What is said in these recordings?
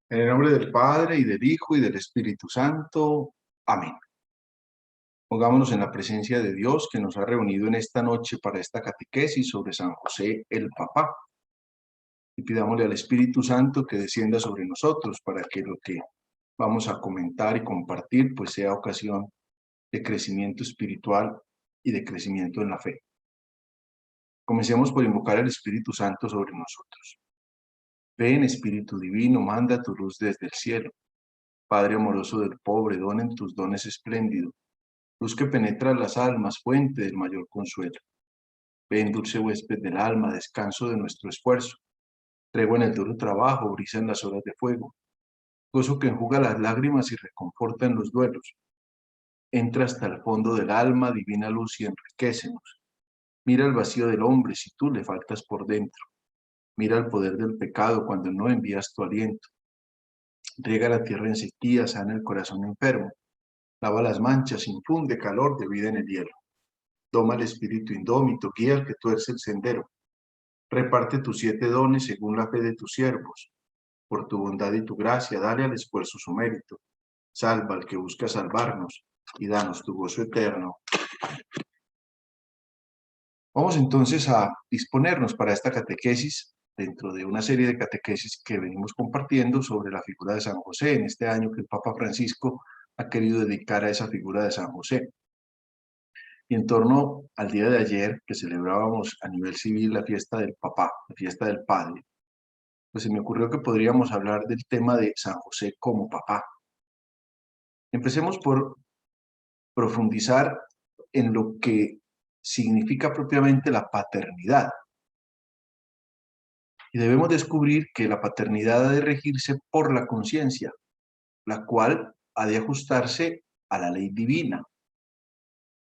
En el nombre del Padre, y del Hijo, y del Espíritu Santo. Amén. Pongámonos en la presencia de Dios, que nos ha reunido en esta noche para esta catequesis sobre San José el Papá. Y pidámosle al Espíritu Santo que descienda sobre nosotros para que lo que vamos a comentar y compartir pues sea ocasión de crecimiento espiritual y de crecimiento en la fe. Comencemos por invocar al Espíritu Santo sobre nosotros. Ven, Espíritu Divino, manda tu luz desde el cielo. Padre amoroso del pobre, dona en tus dones espléndido, luz que penetra las almas, fuente del mayor consuelo. Ven, dulce huésped del alma, descanso de nuestro esfuerzo, tregua en el duro trabajo, brisa en las horas de fuego, gozo que enjuga las lágrimas y reconforta en los duelos. Entra hasta el fondo del alma, divina luz, y enriquécenos. Mira el vacío del hombre si tú le faltas por dentro. Mira el poder del pecado cuando no envías tu aliento. Riega la tierra en sequía, sana el corazón enfermo. Lava las manchas, infunde calor de vida en el hielo. Toma el espíritu indómito, guía al que tuerce el sendero. Reparte tus 7 dones según la fe de tus siervos. Por tu bondad y tu gracia, dale al esfuerzo su mérito. Salva al que busca salvarnos y danos tu gozo eterno. Vamos entonces a disponernos para esta catequesis dentro de una serie de catequesis que venimos compartiendo sobre la figura de San José en este año que el Papa Francisco ha querido dedicar a esa figura de San José. Y en torno al día de ayer, que celebrábamos a nivel civil la fiesta del papá, la fiesta del padre, pues se me ocurrió que podríamos hablar del tema de San José como papá. Empecemos por profundizar en lo que significa propiamente la paternidad. Y debemos descubrir que la paternidad ha de regirse por la conciencia, la cual ha de ajustarse a la ley divina.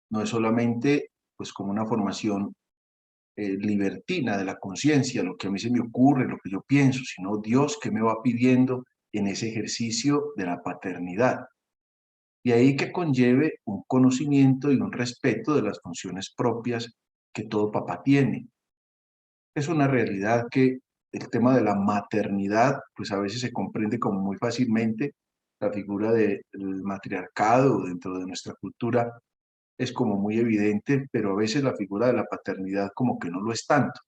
No es solamente pues como una formación libertina de la conciencia, lo que a mí se me ocurre, lo que yo pienso, sino Dios que me va pidiendo en ese ejercicio de la paternidad. Y ahí que conlleve un conocimiento y un respeto de las funciones propias que todo papá tiene. Es una realidad que el tema de la maternidad, pues a veces se comprende como muy fácilmente. La figura del matriarcado dentro de nuestra cultura es como muy evidente, pero a veces la figura de la paternidad como que no lo es tanto.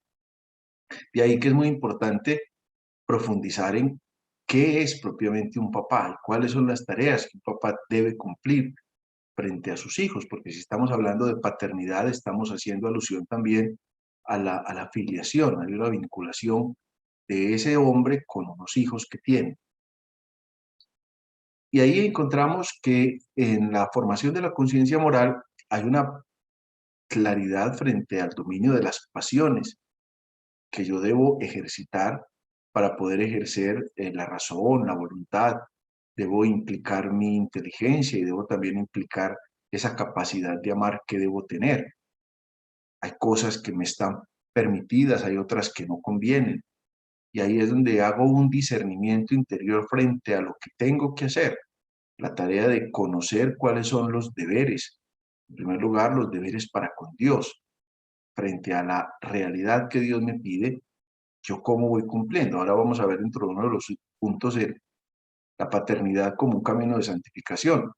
De ahí que es muy importante profundizar en qué es propiamente un papá y cuáles son las tareas que un papá debe cumplir frente a sus hijos, porque si estamos hablando de paternidad, estamos haciendo alusión también a la filiación, a la vinculación de ese hombre con unos hijos que tiene. Y ahí encontramos que en la formación de la conciencia moral hay una claridad frente al dominio de las pasiones que yo debo ejercitar para poder ejercer la razón, la voluntad. Debo implicar mi inteligencia y debo también implicar esa capacidad de amar que debo tener. Hay cosas que me están permitidas, hay otras que no convienen. Y ahí es donde hago un discernimiento interior frente a lo que tengo que hacer. La tarea de conocer cuáles son los deberes. En primer lugar, los deberes para con Dios. Frente a la realidad que Dios me pide, yo cómo voy cumpliendo. Ahora vamos a ver dentro de uno de los puntos la paternidad como un camino de santificación.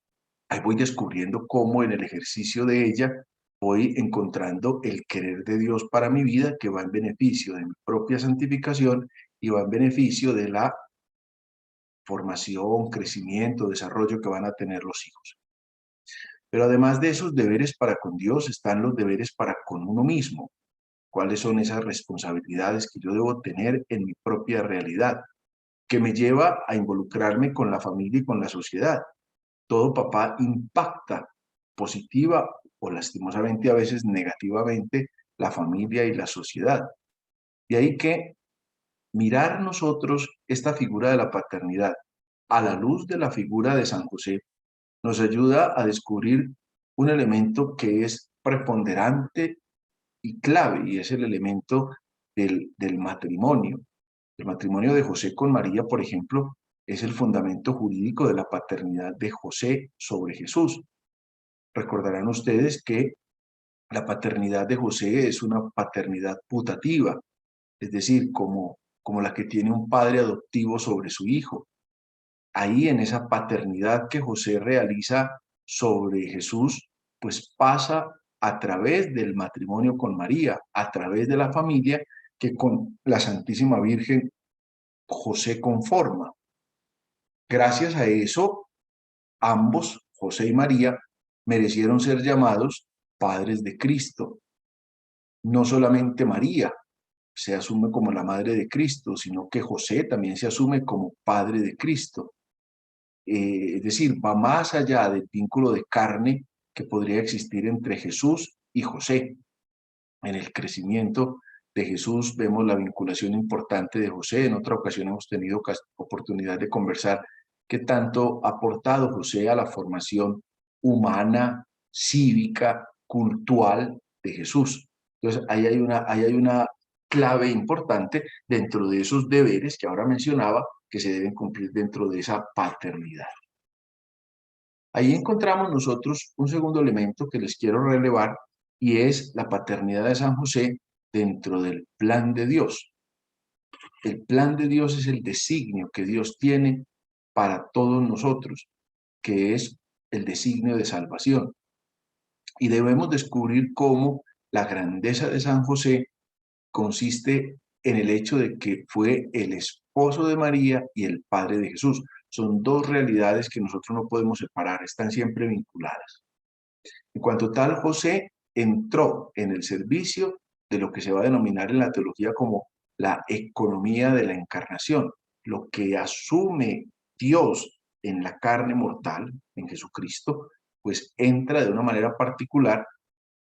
Ahí voy descubriendo cómo en el ejercicio de ella voy encontrando el querer de Dios para mi vida que va en beneficio de mi propia santificación y va en beneficio de la formación, crecimiento, desarrollo que van a tener los hijos. Pero además de esos deberes para con Dios están los deberes para con uno mismo. ¿Cuáles son esas responsabilidades que yo debo tener en mi propia realidad? Que me lleva a involucrarme con la familia y con la sociedad. Todo papá impacta positiva o lastimosamente a veces negativamente la familia y la sociedad. Y hay que mirar nosotros esta figura de la paternidad a la luz de la figura de San José nos ayuda a descubrir un elemento que es preponderante y clave, y es el elemento del matrimonio. El matrimonio de José con María, por ejemplo, es el fundamento jurídico de la paternidad de José sobre Jesús. Recordarán ustedes que la paternidad de José es una paternidad putativa, es decir, como la que tiene un padre adoptivo sobre su hijo. ahí en esa paternidad que José realiza sobre Jesús, pues pasa a través del matrimonio con María, a través de la familia que con la Santísima Virgen José conforma. Gracias a eso, ambos, José y María, merecieron ser llamados padres de Cristo. No solamente María se asume como la madre de Cristo, sino que José también se asume como padre de Cristo. Es decir, va más allá del vínculo de carne que podría existir entre Jesús y José. En el crecimiento de Jesús vemos la vinculación importante de José. En otra ocasión hemos tenido oportunidad de conversar qué tanto ha aportado José a la formación humana, cívica, cultural de Jesús. Entonces, ahí hay una clave importante dentro de esos deberes que ahora mencionaba que se deben cumplir dentro de esa paternidad. Ahí encontramos nosotros un segundo elemento que les quiero relevar y es la paternidad de San José dentro del plan de Dios. El plan de Dios es el designio que Dios tiene para todos nosotros, que es el designio de salvación. Y debemos descubrir cómo la grandeza de San José consiste en el hecho de que fue el esposo de María y el padre de Jesús. Son dos realidades que nosotros no podemos separar, están siempre vinculadas. En cuanto tal, José entró en el servicio de lo que se va a denominar en la teología como la economía de la encarnación, lo que asume Dios en la carne mortal, en Jesucristo, pues entra de una manera particular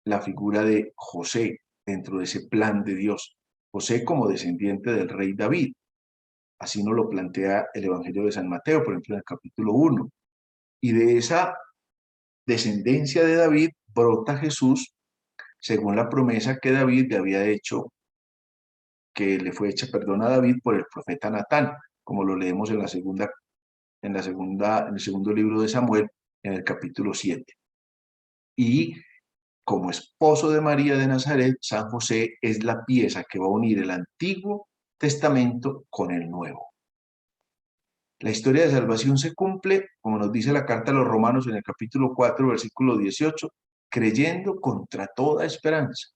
la figura de José dentro de ese plan de Dios. José como descendiente del rey David. Así nos lo plantea el Evangelio de San Mateo, por ejemplo, en el capítulo 1. Y de esa descendencia de David brota Jesús según la promesa que David le había hecho, que le fue hecha, perdón, a David por el profeta Natán, como lo leemos en en el segundo libro de Samuel, en el capítulo 7. Y como esposo de María de Nazaret, San José es la pieza que va a unir el Antiguo Testamento con el Nuevo. La historia de salvación se cumple, como nos dice la carta a los Romanos en el capítulo 4, versículo 18, creyendo contra toda esperanza,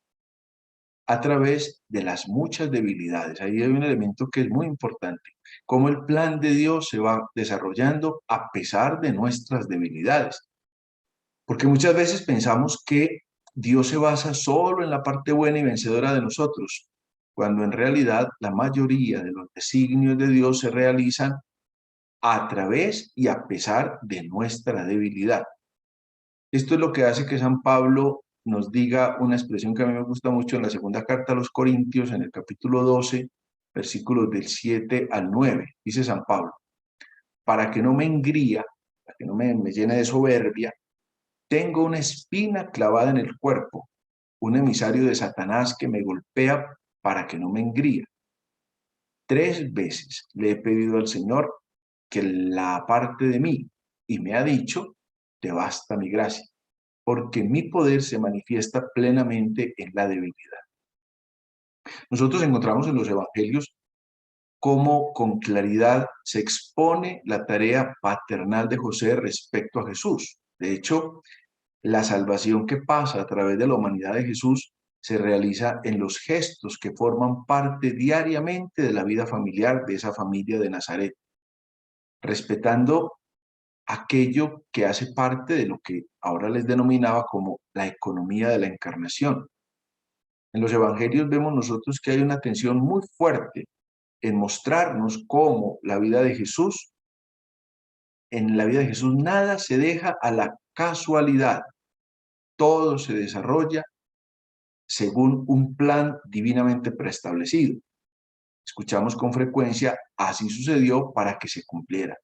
a través de las muchas debilidades. Ahí hay un elemento que es muy importante, cómo el plan de Dios se va desarrollando a pesar de nuestras debilidades. Porque muchas veces pensamos que Dios se basa solo en la parte buena y vencedora de nosotros, cuando en realidad la mayoría de los designios de Dios se realizan a través y a pesar de nuestra debilidad. Esto es lo que hace que San Pablo nos diga una expresión que a mí me gusta mucho en la segunda carta a los Corintios, en el capítulo 12, versículos del 7 al 9. Dice San Pablo, para que no me engría, para que no me llene de soberbia, tengo una espina clavada en el cuerpo, un emisario de Satanás que me golpea para que no me engría. 3 veces le he pedido al Señor que la aparte de mí y me ha dicho, te basta mi gracia, porque mi poder se manifiesta plenamente en la debilidad. Nosotros encontramos en los evangelios cómo con claridad se expone la tarea paternal de José respecto a Jesús. De hecho, la salvación que pasa a través de la humanidad de Jesús se realiza en los gestos que forman parte diariamente de la vida familiar de esa familia de Nazaret, respetando aquello que hace parte de lo que ahora les denominaba como la economía de la encarnación. En los evangelios vemos nosotros que hay una tensión muy fuerte en mostrarnos cómo en la vida de Jesús nada se deja a la casualidad, todo se desarrolla según un plan divinamente preestablecido. Escuchamos con frecuencia, así sucedió para que se cumpliera.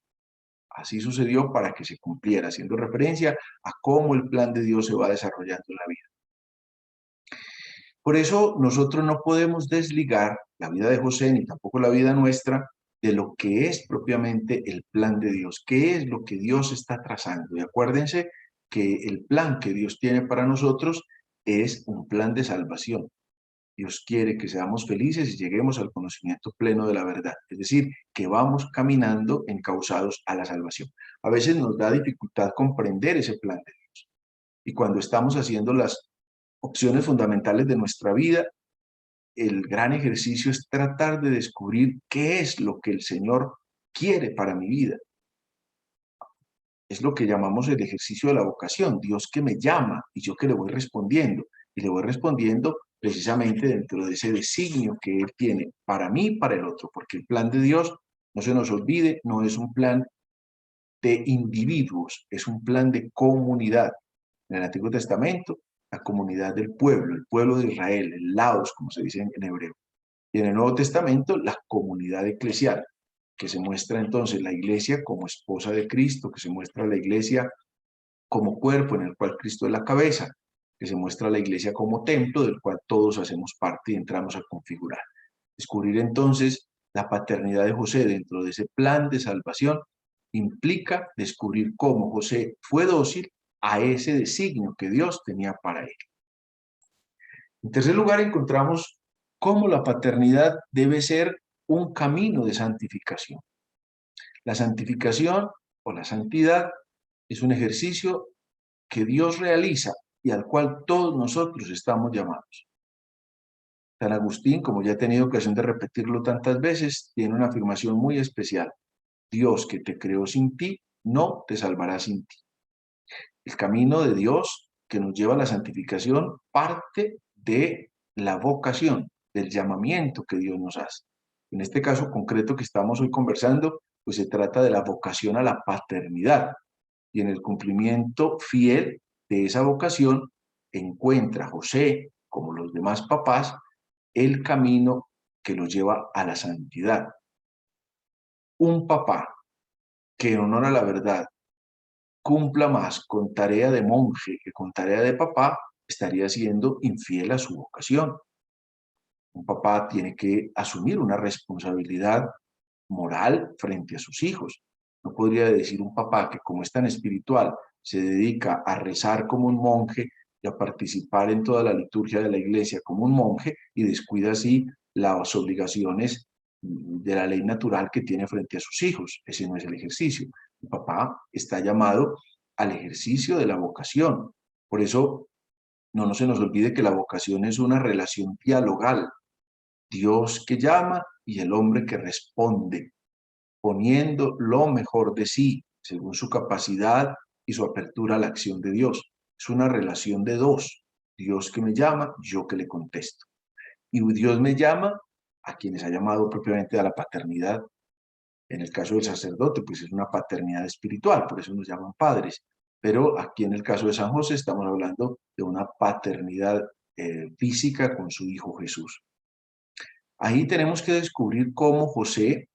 Así sucedió para que se cumpliera, haciendo referencia a cómo el plan de Dios se va desarrollando en la vida. Por eso nosotros no podemos desligar la vida de José ni tampoco la vida nuestra de lo que es propiamente el plan de Dios, qué es lo que Dios está trazando. Y acuérdense que el plan que Dios tiene para nosotros es un plan de salvación. Dios quiere que seamos felices y lleguemos al conocimiento pleno de la verdad. Es decir, que vamos caminando encausados a la salvación. A veces nos da dificultad comprender ese plan de Dios. Y cuando estamos haciendo las opciones fundamentales de nuestra vida, el gran ejercicio es tratar de descubrir qué es lo que el Señor quiere para mi vida. Es lo que llamamos el ejercicio de la vocación, Dios que me llama y yo que le voy respondiendo. Y le voy respondiendo precisamente dentro de ese designio que Él tiene para mí y para el otro, porque el plan de Dios, no se nos olvide, no es un plan de individuos, es un plan de comunidad. En el Antiguo Testamento, la comunidad del pueblo, el pueblo de Israel, el laos, como se dice en hebreo. Y en el Nuevo Testamento, la comunidad eclesial, que se muestra entonces la iglesia como esposa de Cristo, que se muestra la iglesia como cuerpo en el cual Cristo es la cabeza, que se muestra la iglesia como templo del cual todos hacemos parte y entramos a configurar. Descubrir entonces la paternidad de José dentro de ese plan de salvación implica descubrir cómo José fue dócil a ese designio que Dios tenía para él. En tercer lugar, encontramos cómo la paternidad debe ser un camino de santificación. La santificación o la santidad es un ejercicio que Dios realiza y al cual todos nosotros estamos llamados. San Agustín, como ya he tenido ocasión de repetirlo tantas veces, tiene una afirmación muy especial. Dios que te creó sin ti, no te salvará sin ti. El camino de Dios que nos lleva a la santificación parte de la vocación, del llamamiento que Dios nos hace. En este caso concreto que estamos hoy conversando, pues se trata de la vocación a la paternidad. Y en el cumplimiento fiel de esa vocación encuentra José, como los demás papás, el camino que los lleva a la santidad. Un papá que en honor a la verdad cumpla más con tarea de monje que con tarea de papá, estaría siendo infiel a su vocación. Un papá tiene que asumir una responsabilidad moral frente a sus hijos. No podría decir un papá que como es tan espiritual, se dedica a rezar como un monje y a participar en toda la liturgia de la iglesia como un monje y descuida así las obligaciones de la ley natural que tiene frente a sus hijos. Ese no es el ejercicio. El papá está llamado al ejercicio de la vocación. Por eso no se nos olvide que la vocación es una relación dialogal. Dios que llama y el hombre que responde, poniendo lo mejor de sí, según su capacidad y su apertura a la acción de Dios. Es una relación de dos. Dios que me llama, yo que le contesto. Y Dios me llama a quienes ha llamado propiamente a la paternidad. En el caso del sacerdote, pues es una paternidad espiritual, por eso nos llaman padres. Pero aquí en el caso de San José estamos hablando de una paternidad física con su hijo Jesús. Ahí tenemos que descubrir cómo José,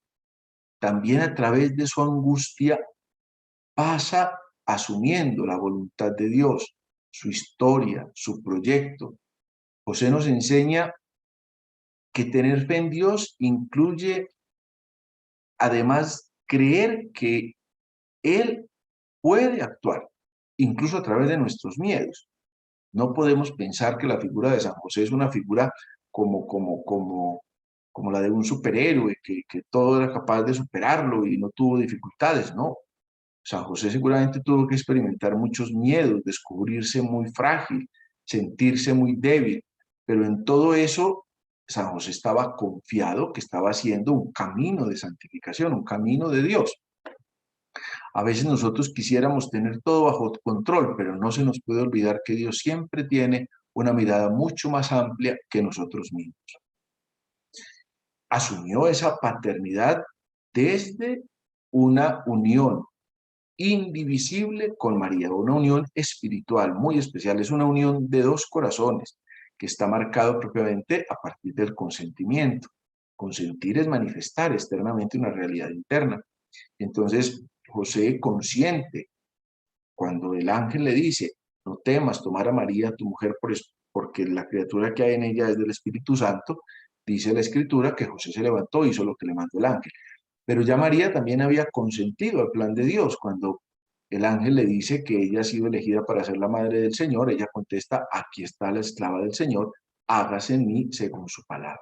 también a través de su angustia, pasa asumiendo la voluntad de Dios, su historia, su proyecto. José nos enseña que tener fe en Dios incluye, además, creer que Él puede actuar, incluso a través de nuestros miedos. No podemos pensar que la figura de San José es una figura como la de un superhéroe, que todo era capaz de superarlo y no tuvo dificultades, no. San José seguramente tuvo que experimentar muchos miedos, descubrirse muy frágil, sentirse muy débil, pero en todo eso San José estaba confiado que estaba haciendo un camino de santificación, un camino de Dios. A veces nosotros quisiéramos tener todo bajo control, pero no se nos puede olvidar que Dios siempre tiene una mirada mucho más amplia que nosotros mismos. Asumió esa paternidad desde una unión indivisible con María, una unión espiritual muy especial, es una unión de dos corazones que está marcado propiamente a partir del consentimiento. Consentir es manifestar externamente una realidad interna. Entonces, José consciente, cuando el ángel le dice, no temas tomar a María, tu mujer, porque la criatura que hay en ella es del Espíritu Santo, dice la Escritura que José se levantó y hizo lo que le mandó el ángel. Pero ya María también había consentido al plan de Dios. Cuando el ángel le dice que ella ha sido elegida para ser la madre del Señor, ella contesta, aquí está la esclava del Señor, hágase en mí según su palabra.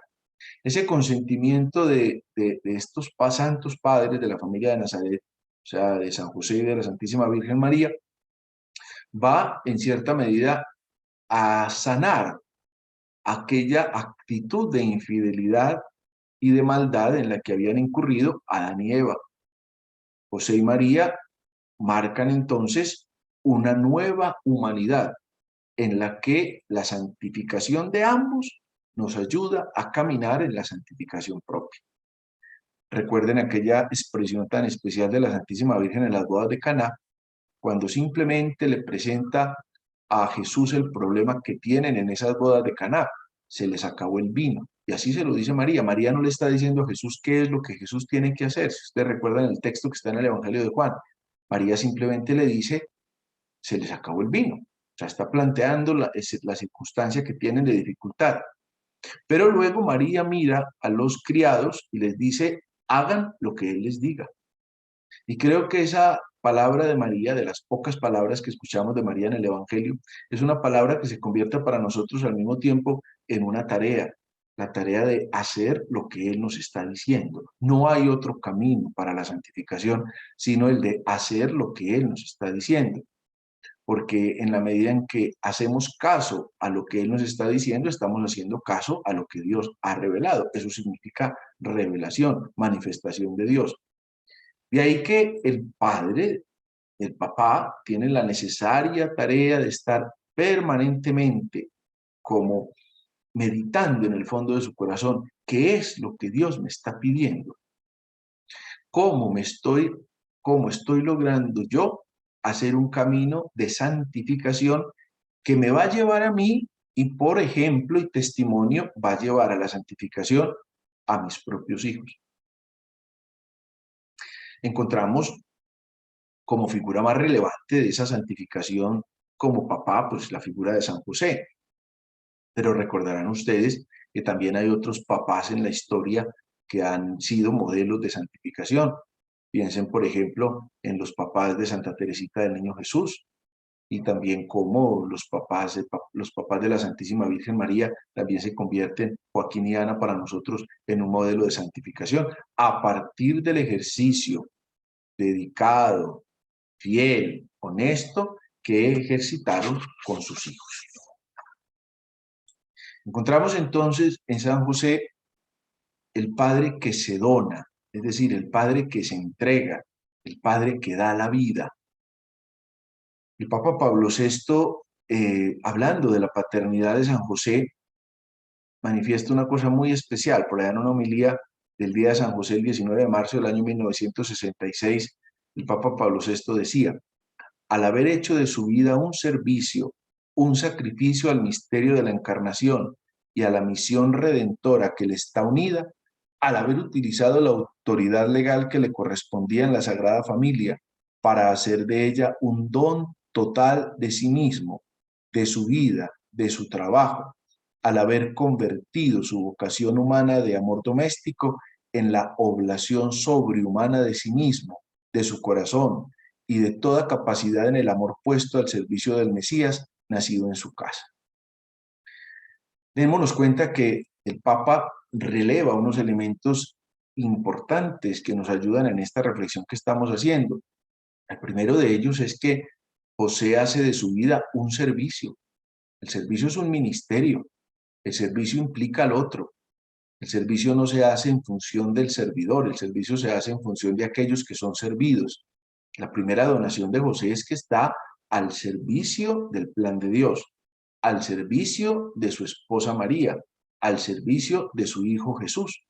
Ese consentimiento de estos santos padres de la familia de Nazaret, o sea, de San José y de la Santísima Virgen María, va en cierta medida a sanar aquella actitud de infidelidad y de maldad en la que habían incurrido Adán y Eva. José y María marcan entonces una nueva humanidad en la que la santificación de ambos nos ayuda a caminar en la santificación propia. Recuerden aquella expresión tan especial de la Santísima Virgen en las bodas de Caná, cuando simplemente le presenta a Jesús el problema que tienen en esas bodas de Caná. Se les acabó el vino. Y así se lo dice María. María no le está diciendo a Jesús qué es lo que Jesús tiene que hacer. Si ustedes recuerdan el texto que está en el Evangelio de Juan, María simplemente le dice, se les acabó el vino. O sea, está planteando la circunstancia que tienen de dificultad. Pero luego María mira a los criados y les dice, hagan lo que Él les diga. Y creo que esa palabra de María, de las pocas palabras que escuchamos de María en el Evangelio, es una palabra que se convierte para nosotros al mismo tiempo en una tarea, la tarea de hacer lo que Él nos está diciendo. No hay otro camino para la santificación, sino el de hacer lo que Él nos está diciendo. Porque en la medida en que hacemos caso a lo que Él nos está diciendo, estamos haciendo caso a lo que Dios ha revelado. Eso significa revelación, manifestación de Dios. De ahí que el padre, el papá, tiene la necesaria tarea de estar permanentemente como meditando en el fondo de su corazón qué es lo que Dios me está pidiendo, cómo cómo estoy logrando yo hacer un camino de santificación que me va a llevar a mí y por ejemplo y testimonio va a llevar a la santificación a mis propios hijos. Encontramos como figura más relevante de esa santificación como papá, pues la figura de San José. Pero recordarán ustedes que también hay otros papás en la historia que han sido modelos de santificación. Piensen, por ejemplo, en los papás de Santa Teresita del Niño Jesús y también como los papás de la Santísima Virgen María también se convierten, Joaquín y Ana, para nosotros en un modelo de santificación a partir del ejercicio dedicado, fiel, honesto, que ejercitaron con sus hijos. Encontramos entonces en San José el padre que se dona, es decir, el padre que se entrega, el padre que da la vida. El Papa Pablo VI, hablando de la paternidad de San José, manifiesta una cosa muy especial. Por allá en una homilía del día de San José, el 19 de marzo del año 1966, el Papa Pablo VI decía, al haber hecho de su vida un servicio, un sacrificio al misterio de la encarnación y a la misión redentora que le está unida, al haber utilizado la autoridad legal que le correspondía en la Sagrada Familia para hacer de ella un don total de sí mismo, de su vida, de su trabajo, al haber convertido su vocación humana de amor doméstico en la oblación sobrehumana de sí mismo, de su corazón, y de toda capacidad en el amor puesto al servicio del Mesías, nacido en su casa. Démonos cuenta que el Papa releva unos elementos importantes que nos ayudan en esta reflexión que estamos haciendo. El primero de ellos es que José hace de su vida un servicio. El servicio es un ministerio. El servicio implica al otro. El servicio no se hace en función del servidor, el servicio se hace en función de aquellos que son servidos. La primera donación de José es que está al servicio del plan de Dios, al servicio de su esposa María, al servicio de su hijo Jesús.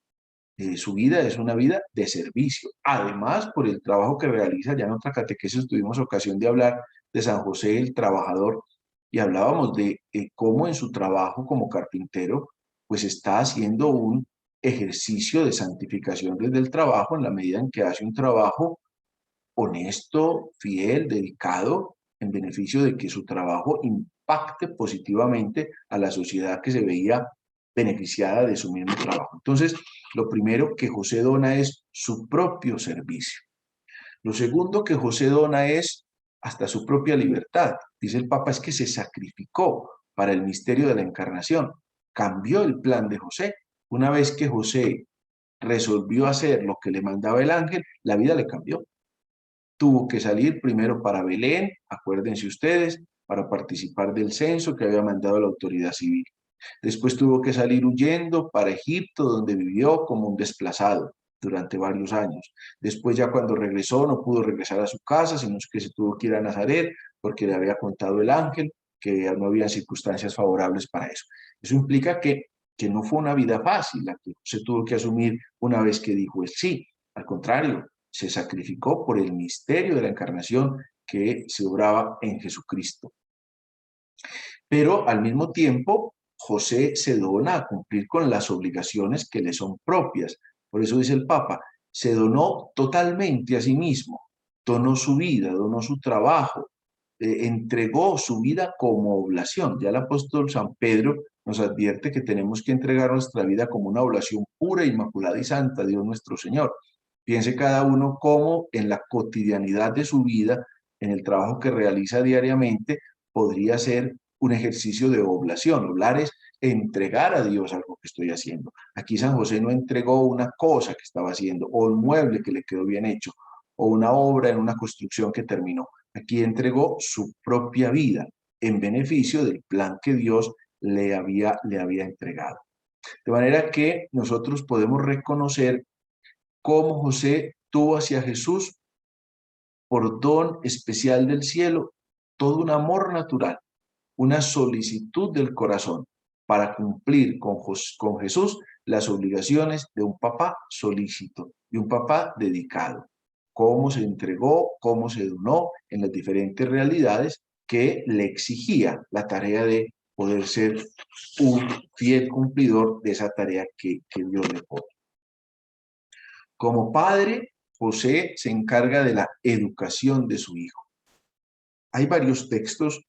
Su vida es una vida de servicio. Además, por el trabajo que realiza, ya en otra catequesis tuvimos ocasión de hablar de San José el trabajador y hablábamos de cómo en su trabajo como carpintero, pues está haciendo un ejercicio de santificación desde el trabajo en la medida en que hace un trabajo honesto, fiel, dedicado, en beneficio de que su trabajo impacte positivamente a la sociedad que se veía beneficiada de su mismo trabajo. Entonces, lo primero que José dona es su propio servicio. Lo segundo que José dona es hasta su propia libertad. Dice el Papa, es que se sacrificó para el misterio de la encarnación. Cambió el plan de José. Una vez que José resolvió hacer lo que le mandaba el ángel, la vida le cambió. Tuvo que salir primero para Belén, acuérdense ustedes, para participar del censo que había mandado la autoridad civil. Después tuvo que salir huyendo para Egipto, donde vivió como un desplazado durante varios años. Después ya cuando regresó no pudo regresar a su casa, sino que se tuvo que ir a Nazaret porque le había contado el ángel que no había circunstancias favorables para eso. Eso implica que no fue una vida fácil la que se tuvo que asumir una vez que dijo el sí. Al contrario, se sacrificó por el misterio de la encarnación que se obraba en Jesucristo. Pero al mismo tiempo, José se dona a cumplir con las obligaciones que le son propias. Por eso dice el Papa, se donó totalmente a sí mismo, donó su vida, donó su trabajo, entregó su vida como oblación. Ya el apóstol San Pedro nos advierte que tenemos que entregar nuestra vida como una oblación pura, inmaculada y santa a Dios nuestro Señor. Piense cada uno cómo en la cotidianidad de su vida, en el trabajo que realiza diariamente, podría ser un ejercicio de oblación. Oblar es entregar a Dios algo que estoy haciendo. Aquí San José no entregó una cosa que estaba haciendo, o un mueble que le quedó bien hecho, o una obra en una construcción que terminó. Aquí entregó su propia vida en beneficio del plan que Dios le había entregado. De manera que nosotros podemos reconocer cómo José tuvo hacia Jesús, por don especial del cielo, todo un amor natural, una solicitud del corazón para cumplir con Jesús las obligaciones de un papá solícito, de un papá dedicado. Cómo se entregó, cómo se donó en las diferentes realidades que le exigía la tarea de poder ser un fiel cumplidor de esa tarea que Dios le pone. Como padre, José se encarga de la educación de su hijo. Hay varios textos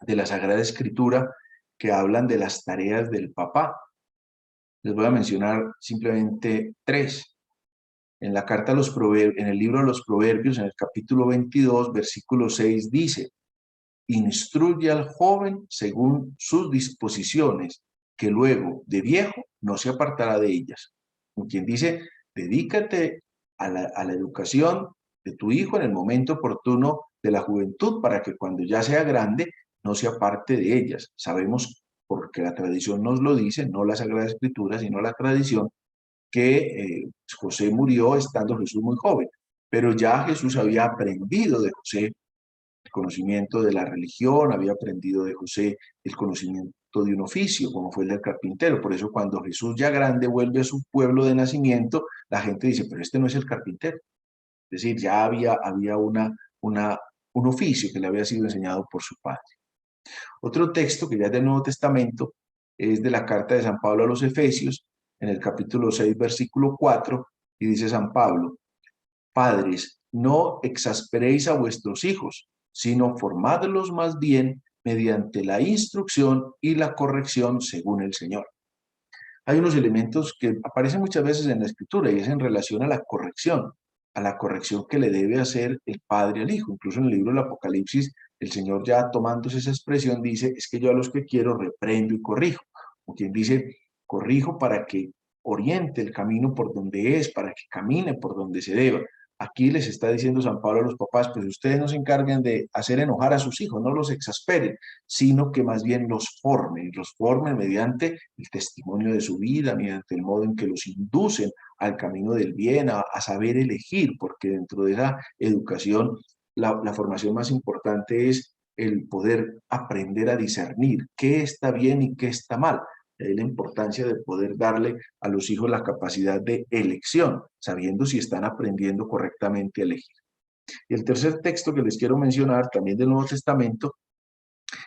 de la Sagrada Escritura que hablan de las tareas del papá. Les voy a mencionar simplemente tres. En la carta a los Proverbios, en el libro de los Proverbios, en el capítulo 22, versículo 6, dice: instruye al joven según sus disposiciones, que luego de viejo no se apartará de ellas. Como quien dice, dedícate a la educación de tu hijo en el momento oportuno de la juventud para que cuando ya sea grande no se aparte de ellas. Sabemos, porque la tradición nos lo dice, no la Sagrada Escritura, sino la tradición, que José murió estando Jesús muy joven, pero ya Jesús había aprendido de José el conocimiento de la religión, había aprendido de José el conocimiento de un oficio, como fue el del carpintero. Por eso cuando Jesús ya grande vuelve a su pueblo de nacimiento, la gente dice, pero este no es el carpintero. Es decir, ya había un oficio que le había sido enseñado por su padre. Otro texto que ya es del Nuevo Testamento es de la carta de San Pablo a los Efesios, en el capítulo 6, versículo 4, y dice San Pablo: padres, no exasperéis a vuestros hijos, sino formadlos más bien mediante la instrucción y la corrección según el Señor. Hay unos elementos que aparecen muchas veces en la Escritura y es en relación a la corrección que le debe hacer el padre al hijo. Incluso en el libro del Apocalipsis, el Señor, ya tomándose esa expresión, dice: es que yo a los que quiero reprendo y corrijo. O quien dice, corrijo para que oriente el camino por donde es, para que camine por donde se deba. Aquí les está diciendo San Pablo a los papás: pues ustedes no se encarguen de hacer enojar a sus hijos, no los exasperen, sino que más bien los formen mediante el testimonio de su vida, mediante el modo en que los inducen al camino del bien, a saber elegir, porque dentro de esa educación la formación más importante es el poder aprender a discernir qué está bien y qué está mal. La importancia de poder darle a los hijos la capacidad de elección, sabiendo si están aprendiendo correctamente a elegir. Y el tercer texto que les quiero mencionar, también del Nuevo Testamento,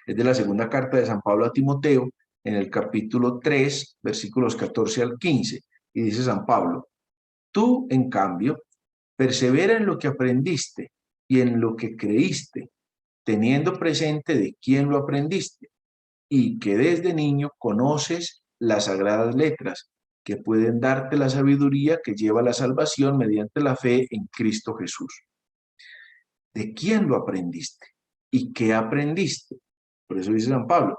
es de la segunda carta de San Pablo a Timoteo, en el capítulo 3, versículos 14 al 15. Y dice San Pablo: tú, en cambio, persevera en lo que aprendiste y en lo que creíste, teniendo presente de quién lo aprendiste, y que desde niño conoces las sagradas letras, que pueden darte la sabiduría que lleva a la salvación mediante la fe en Cristo Jesús. ¿De quién lo aprendiste? ¿Y qué aprendiste? Por eso dice San Pablo: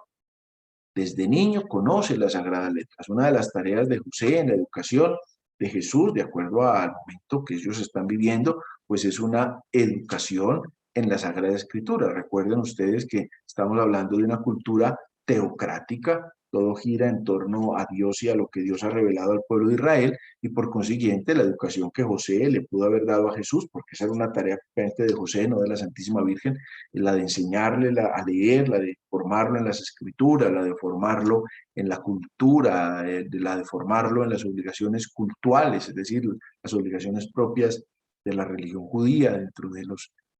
Desde niño conoce las Sagradas Letras. Una de las tareas de José en la educación de Jesús, de acuerdo al momento que ellos están viviendo, pues es una educación en la Sagrada Escritura. Recuerden ustedes que estamos hablando de una cultura teocrática, todo gira en torno a Dios y a lo que Dios ha revelado al pueblo de Israel, y por consiguiente la educación que José le pudo haber dado a Jesús, porque esa era una tarea de José, no de la Santísima Virgen, la de enseñarle a leer, la de formarlo en las escrituras, la de formarlo en la cultura, la de formarlo en las obligaciones cultuales, es decir, las obligaciones propias de la religión judía dentro de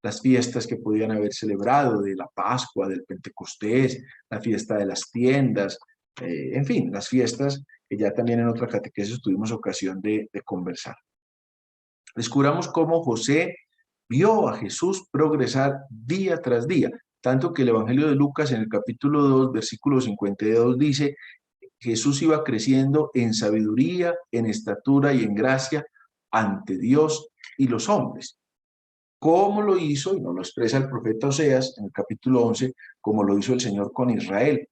las fiestas que podían haber celebrado, de la Pascua, del Pentecostés, la fiesta de las tiendas, en fin, las fiestas que ya también en otra catequesis tuvimos ocasión de conversar. Descubramos cómo José vio a Jesús progresar día tras día, tanto que el Evangelio de Lucas en el capítulo 2, versículo 52 dice, Jesús iba creciendo en sabiduría, en estatura y en gracia ante Dios y los hombres. ¿Cómo lo hizo? Y nos lo expresa el profeta Oseas en el capítulo 11, como lo hizo el Señor con Israel.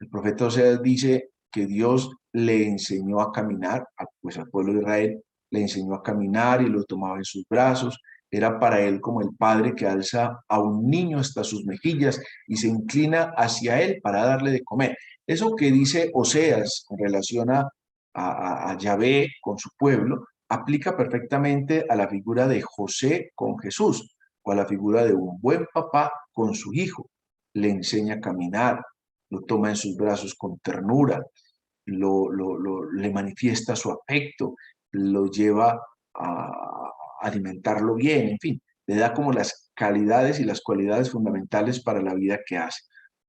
El profeta Oseas dice que Dios le enseñó a caminar, pues al pueblo de Israel, le enseñó a caminar y lo tomaba en sus brazos. Era para él como el padre que alza a un niño hasta sus mejillas y se inclina hacia él para darle de comer. Eso que dice Oseas en relación a Yahvé con su pueblo, aplica perfectamente a la figura de José con Jesús, o a la figura de un buen papá con su hijo. Le enseña a caminar, lo toma en sus brazos con ternura, le manifiesta su afecto, lo lleva a alimentarlo bien, en fin, le da como las calidades y las cualidades fundamentales para la vida que hace.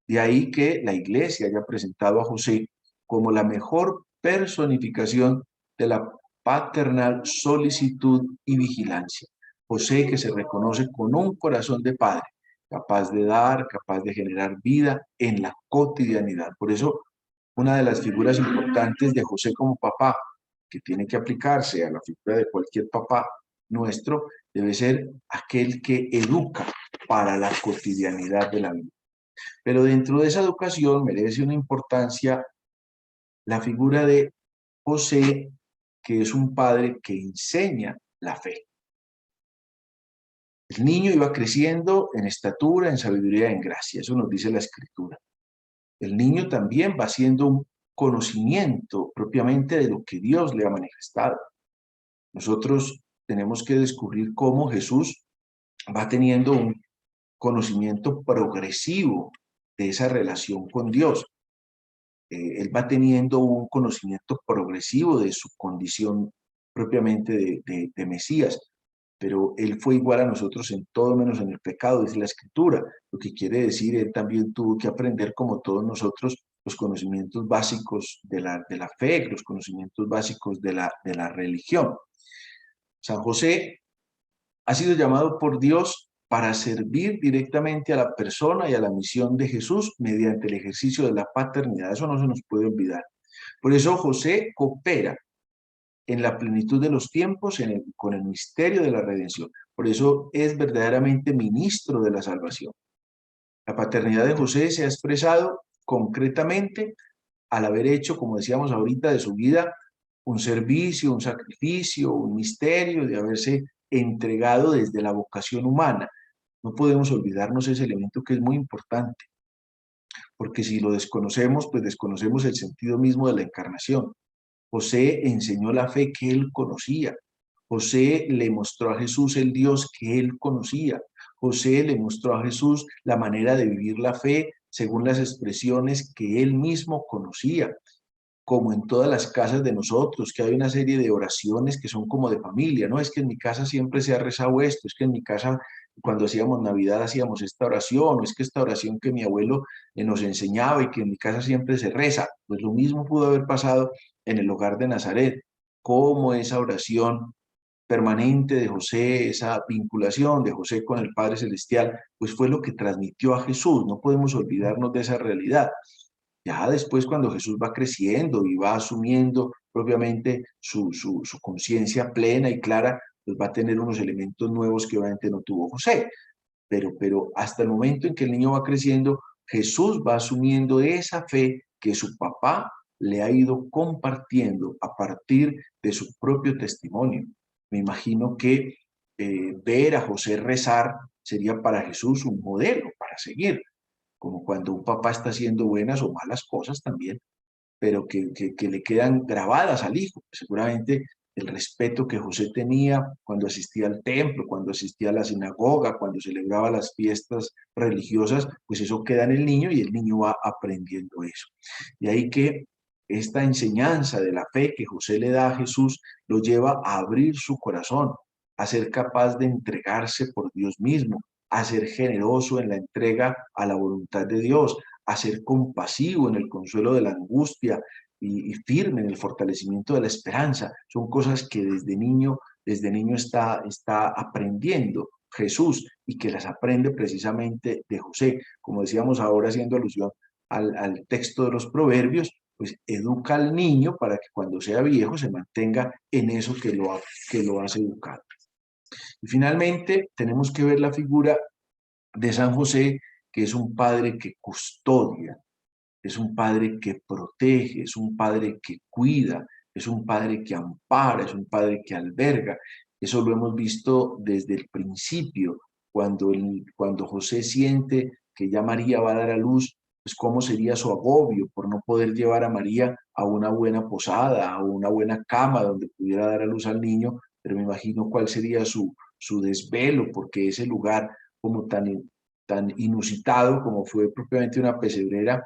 De ahí que la Iglesia haya presentado a José como la mejor personificación de la paternal solicitud y vigilancia. José que se reconoce con un corazón de padre, capaz de dar, capaz de generar vida en la cotidianidad. Por eso, una de las figuras importantes de José como papá, que tiene que aplicarse a la figura de cualquier papá nuestro, debe ser aquel que educa para la cotidianidad de la vida. Pero dentro de esa educación merece una importancia la figura de José, que es un padre que enseña la fe. El niño iba creciendo en estatura, en sabiduría, en gracia. Eso nos dice la Escritura. El niño también va haciendo un conocimiento propiamente de lo que Dios le ha manifestado. Nosotros tenemos que descubrir cómo Jesús va teniendo un conocimiento progresivo de esa relación con Dios. Él va teniendo un conocimiento progresivo de su condición propiamente de Mesías, pero él fue igual a nosotros en todo menos en el pecado, dice la Escritura, lo que quiere decir, él también tuvo que aprender como todos nosotros los conocimientos básicos de la fe, los conocimientos básicos de la religión. San José ha sido llamado por Dios para servir directamente a la persona y a la misión de Jesús mediante el ejercicio de la paternidad. Eso no se nos puede olvidar. Por eso José coopera en la plenitud de los tiempos con el misterio de la redención. Por eso es verdaderamente ministro de la salvación. La paternidad de José se ha expresado concretamente al haber hecho, como decíamos ahorita, de su vida un servicio, un sacrificio, un misterio, de haberse entregado desde la vocación humana. No podemos olvidarnos ese elemento que es muy importante, porque si lo desconocemos, pues desconocemos el sentido mismo de la encarnación. José enseñó la fe que él conocía. José le mostró a Jesús el Dios que él conocía. José le mostró a Jesús la manera de vivir la fe según las expresiones que él mismo conocía, como en todas las casas de nosotros, que hay una serie de oraciones que son como de familia, ¿no? Es que en mi casa siempre se ha rezado esto, es que en mi casa cuando hacíamos Navidad hacíamos esta oración, o es que esta oración que mi abuelo nos enseñaba y que en mi casa siempre se reza. Pues lo mismo pudo haber pasado en el hogar de Nazaret, como esa oración permanente de José, esa vinculación de José con el Padre Celestial, pues fue lo que transmitió a Jesús. No podemos olvidarnos de esa realidad. Ya después, cuando Jesús va creciendo y va asumiendo propiamente su conciencia plena y clara, pues va a tener unos elementos nuevos que obviamente no tuvo José. Pero hasta el momento en que el niño va creciendo, Jesús va asumiendo esa fe que su papá le ha ido compartiendo a partir de su propio testimonio. Me imagino que ver a José rezar sería para Jesús un modelo para seguir, como cuando un papá está haciendo buenas o malas cosas también, pero que le quedan grabadas al hijo. Seguramente el respeto que José tenía cuando asistía al templo, cuando asistía a la sinagoga, cuando celebraba las fiestas religiosas, pues eso queda en el niño y el niño va aprendiendo eso. De ahí que esta enseñanza de la fe que José le da a Jesús lo lleva a abrir su corazón, a ser capaz de entregarse por Dios mismo, a ser generoso en la entrega a la voluntad de Dios, a ser compasivo en el consuelo de la angustia y firme en el fortalecimiento de la esperanza. Son cosas que desde niño está aprendiendo Jesús y que las aprende precisamente de José. Como decíamos ahora, haciendo alusión al texto de los proverbios, pues educa al niño para que cuando sea viejo se mantenga en eso que lo hace educar. Y finalmente tenemos que ver la figura de San José, que es un padre que custodia, es un padre que protege, es un padre que cuida, es un padre que ampara, es un padre que alberga. Eso lo hemos visto desde el principio, cuando José siente que ya María va a dar a luz, pues cómo sería su agobio por no poder llevar a María a una buena posada, a una buena cama donde pudiera dar a luz al niño, pero me imagino cuál sería su desvelo, porque ese lugar como tan inusitado como fue propiamente una pesebrera,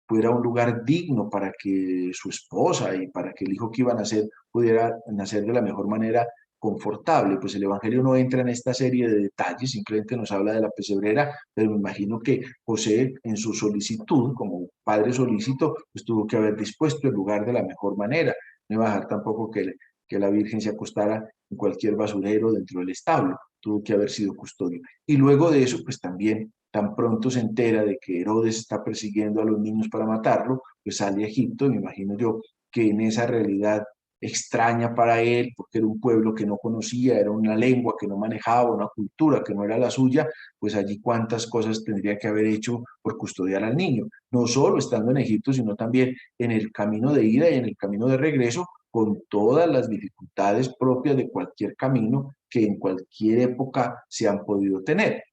fuera un lugar digno para que su esposa y para que el hijo que iba a nacer pudiera nacer de la mejor manera confortable. Pues el Evangelio no entra en esta serie de detalles, simplemente nos habla de la pesebrera, pero me imagino que José en su solicitud, como padre solícito, pues tuvo que haber dispuesto el lugar de la mejor manera. No iba a dejar tampoco que la Virgen se acostara en cualquier basurero dentro del establo, tuvo que haber sido custodio. Y luego de eso, pues también tan pronto se entera de que Herodes está persiguiendo a los niños para matarlo, pues sale a Egipto, y me imagino yo que en esa realidad extraña para él, porque era un pueblo que no conocía, era una lengua que no manejaba, una cultura que no era la suya, pues allí cuántas cosas tendría que haber hecho por custodiar al niño, no solo estando en Egipto, sino también en el camino de ida y en el camino de regreso, con todas las dificultades propias de cualquier camino que en cualquier época se han podido tener.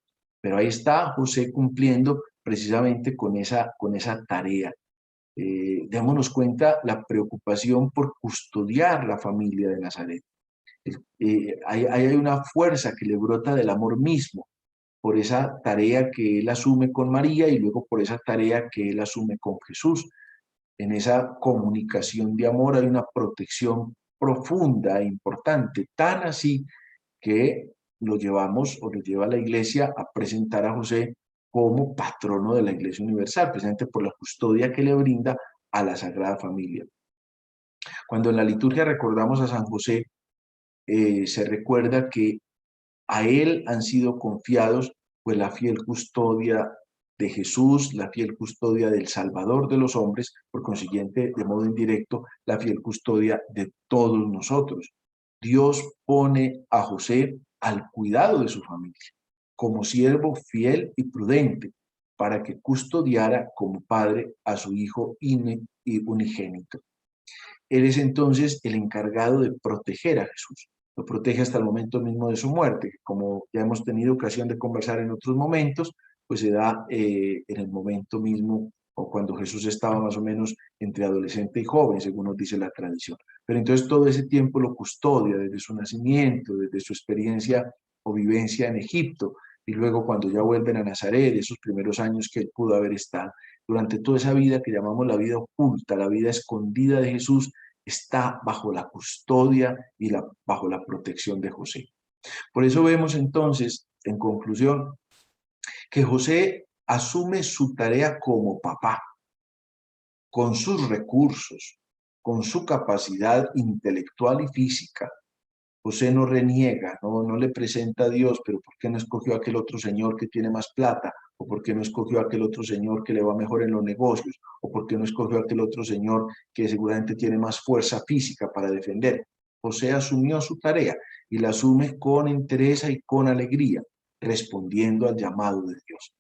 Pero ahí está José cumpliendo precisamente con esa tarea. Démonos cuenta la preocupación por custodiar la familia de Nazaret. Hay una fuerza que le brota del amor mismo, por esa tarea que él asume con María y luego por esa tarea que él asume con Jesús. En esa comunicación de amor hay una protección profunda e importante, tan así que lo llevamos o lo lleva la iglesia a presentar a José como patrono de la Iglesia Universal, precisamente por la custodia que le brinda a la Sagrada Familia. Cuando en la liturgia recordamos a San José, se recuerda que a él han sido confiados pues la fiel custodia de Jesús, la fiel custodia del Salvador de los hombres, por consiguiente, de modo indirecto, la fiel custodia de todos nosotros. Dios pone a José al cuidado de su familia, como siervo fiel y prudente, para que custodiara como padre a su hijo unigénito. Él es entonces el encargado de proteger a Jesús. Lo protege hasta el momento mismo de su muerte. Como ya hemos tenido ocasión de conversar en otros momentos, pues se da en el momento mismo o cuando Jesús estaba más o menos entre adolescente y joven, según nos dice la tradición. Pero entonces todo ese tiempo lo custodia desde su nacimiento, desde su experiencia o vivencia en Egipto, y luego cuando ya vuelven a Nazaret, esos primeros años que él pudo haber estado, durante toda esa vida que llamamos la vida oculta, la vida escondida de Jesús, está bajo la custodia y bajo la protección de José. Por eso vemos entonces, en conclusión, que José asume su tarea como papá, con sus recursos, con su capacidad intelectual y física. José no reniega, no le presenta a Dios, pero ¿por qué no escogió a aquel otro señor que tiene más plata? ¿O por qué no escogió a aquel otro señor que le va mejor en los negocios? ¿O por qué no escogió a aquel otro señor que seguramente tiene más fuerza física para defender? José asumió su tarea y la asume con entereza y con alegría, respondiendo al llamado de Dios.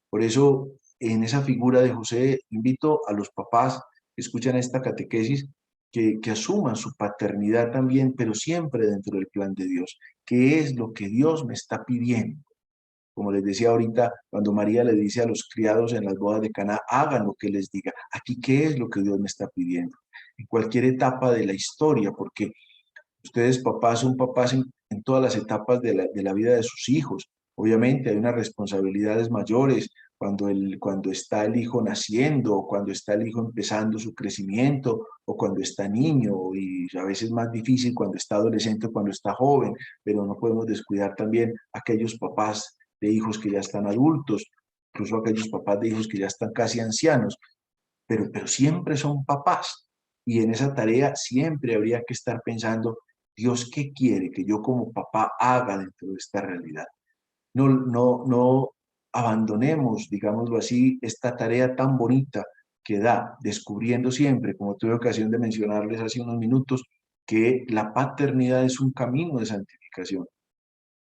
Por eso en esa figura de José, invito a los papás que escuchan esta catequesis que asuman su paternidad también, pero siempre dentro del plan de Dios. ¿Qué es lo que Dios me está pidiendo? Como les decía ahorita, cuando María le dice a los criados en las bodas de Caná, hagan lo que les diga. Aquí, ¿qué es lo que Dios me está pidiendo? En cualquier etapa de la historia, porque ustedes papás son papás en todas las etapas de la vida de sus hijos. Obviamente hay unas responsabilidades mayores cuando está el hijo naciendo, o cuando está el hijo empezando su crecimiento, o cuando está niño, y a veces más difícil cuando está adolescente o cuando está joven, pero no podemos descuidar también aquellos papás de hijos que ya están adultos, incluso aquellos papás de hijos que ya están casi ancianos, pero siempre son papás. Y en esa tarea siempre habría que estar pensando, Dios, ¿qué quiere que yo como papá haga dentro de esta realidad? No abandonemos, digámoslo así, esta tarea tan bonita que da, descubriendo siempre, como tuve ocasión de mencionarles hace unos minutos, que la paternidad es un camino de santificación.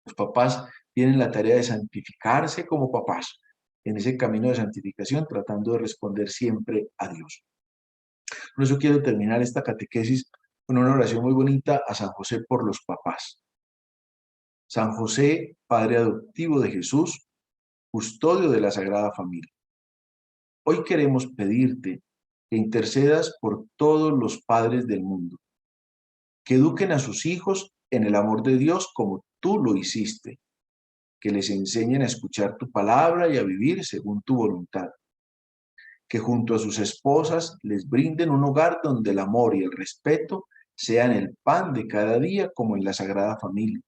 Los papás tienen la tarea de santificarse como papás en ese camino de santificación, tratando de responder siempre a Dios. Por eso quiero terminar esta catequesis con una oración muy bonita a San José por los papás. San José, Padre adoptivo de Jesús, custodio de la Sagrada Familia. Hoy queremos pedirte que intercedas por todos los padres del mundo, que eduquen a sus hijos en el amor de Dios como tú lo hiciste, que les enseñen a escuchar tu palabra y a vivir según tu voluntad, que junto a sus esposas les brinden un hogar donde el amor y el respeto sean el pan de cada día como en la Sagrada Familia,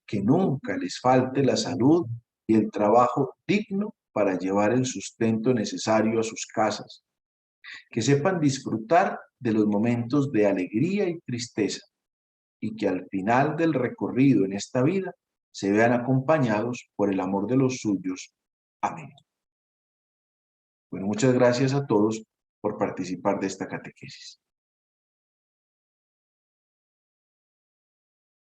que nunca les falte la salud y el trabajo digno para llevar el sustento necesario a sus casas, que sepan disfrutar de los momentos de alegría y tristeza y que al final del recorrido en esta vida se vean acompañados por el amor de los suyos. Amén. Bueno, muchas gracias a todos por participar de esta catequesis.